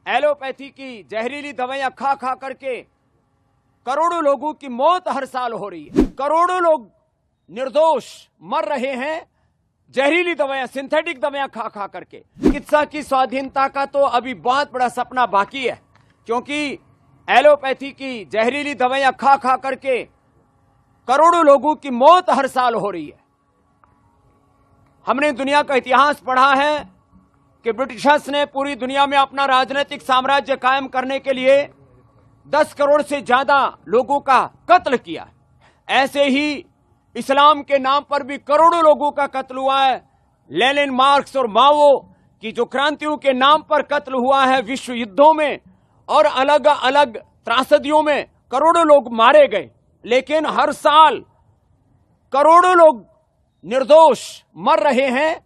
Allopathy की जहरीली दवाइयां खा खा करके करोड़ों लोगों की मौत हर साल हो रही है। करोड़ों लोग निर्दोष मर रहे हैं जहरीली दवाइयां, सिंथेटिक दवाइयां खा खा करके। चिकित्सा की स्वाधीनता का तो अभी बहुत बड़ा सपना बाकी है, क्योंकि एलोपैथी की जहरीली दवाइयां खा खा करके करोड़ों लोगों की मौत हर साल हो रही है। हमने दुनिया का इतिहास पढ़ा है कि ब्रिटिशर्स ने पूरी दुनिया में अपना राजनीतिक साम्राज्य कायम करने के लिए 10 करोड़ से ज्यादा लोगों का कत्ल किया। ऐसे ही इस्लाम के नाम पर भी करोड़ों लोगों का कत्ल हुआ है। लेनिन, मार्क्स और माओ की जो क्रांतियों के नाम पर कत्ल हुआ है विश्व युद्धों में और अलग अलग त्रासदियों में करोड़ों लोग मारे गए। लेकिन हर साल करोड़ों लोग निर्दोष मर रहे हैं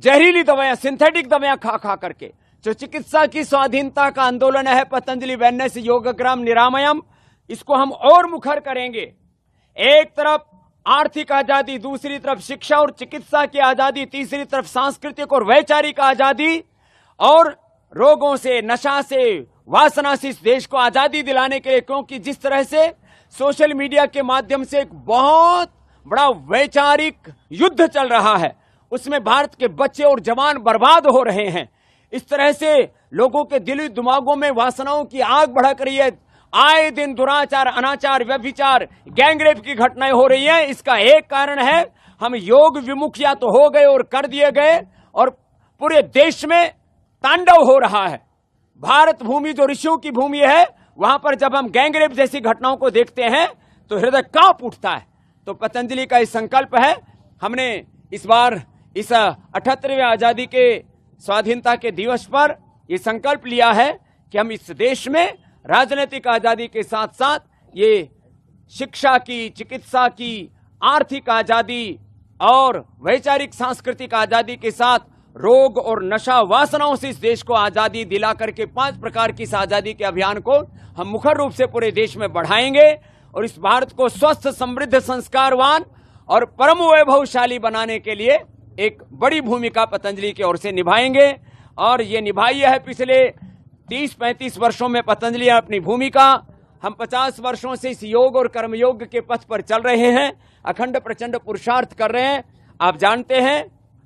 जहरीली दवाइयां, सिंथेटिक दवाइयां खा खा करके। जो चिकित्सा की स्वाधीनता का आंदोलन है पतंजलि वेलनेस योगग्राम निरामयम, इसको हम और मुखर करेंगे। एक तरफ आर्थिक आजादी, दूसरी तरफ शिक्षा और चिकित्सा की आजादी, तीसरी तरफ सांस्कृतिक और वैचारिक आजादी, और रोगों से, नशा से, वासना से इस देश को आजादी दिलाने के लिए। क्योंकि जिस तरह से सोशल मीडिया के माध्यम से एक बहुत बड़ा वैचारिक युद्ध चल रहा है, उसमें भारत के बच्चे और जवान बर्बाद हो रहे हैं। इस तरह से लोगों के दिली दिमागों में वासनाओं की आग भड़क रही है। आए दिन दुराचार, अनाचार, व्यभिचार, गैंगरेप की घटनाएं हो रही हैं। इसका एक कारण है हम योग विमुख या तो हो गए और कर दिए गए, और पूरे देश में तांडव हो रहा है। भारत भूमि जो ऋषियों की भूमि है, वहां पर जब हम गैंगरेप जैसी घटनाओं को देखते हैं तो हृदय कांप उठता है। तो पतंजलि का इस संकल्प है, हमने इस बार इस 78वें आजादी के स्वाधीनता के दिवस पर यह संकल्प लिया है कि हम इस देश में राजनीतिक आजादी के साथ साथ ये शिक्षा की, चिकित्सा की, आर्थिक आजादी और वैचारिक सांस्कृतिक आजादी के साथ रोग और नशा वासनाओं से इस देश को आजादी दिला करके 5 प्रकार की इस आजादी के अभियान को हम मुखर रूप से पूरे देश में बढ़ाएंगे और इस भारत को स्वस्थ, समृद्ध, संस्कारवान और परम वैभवशाली बनाने के लिए एक बड़ी भूमिका पतंजलि की ओर से निभाएंगे। और ये निभाई है पिछले 30-35 वर्षों में पतंजलि अपनी भूमिका। हम 50 वर्षों से इस योग और कर्मयोग के पथ पर चल रहे हैं, अखंड प्रचंड पुरुषार्थ कर रहे हैं। आप जानते हैं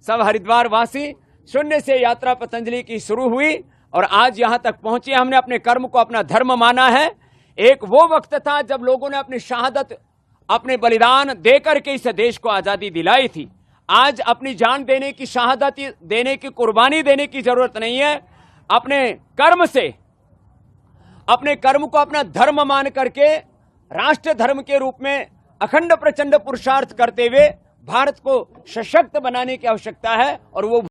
सब हरिद्वार वासी, शून्य से यात्रा पतंजलि की शुरू हुई और आज यहां तक पहुंचे। हमने अपने कर्म को अपना धर्म माना है। एक वो वक्त था जब लोगों ने अपनी शहादत, अपने बलिदान देकर के इस देश को आजादी दिलाई थी। आज अपनी जान देने की, शहादत देने की, कुर्बानी देने की जरूरत नहीं है। अपने कर्म से, अपने कर्म को अपना धर्म मान करके राष्ट्र धर्म के रूप में अखंड प्रचंड पुरुषार्थ करते हुए भारत को सशक्त बनाने की आवश्यकता है। और वो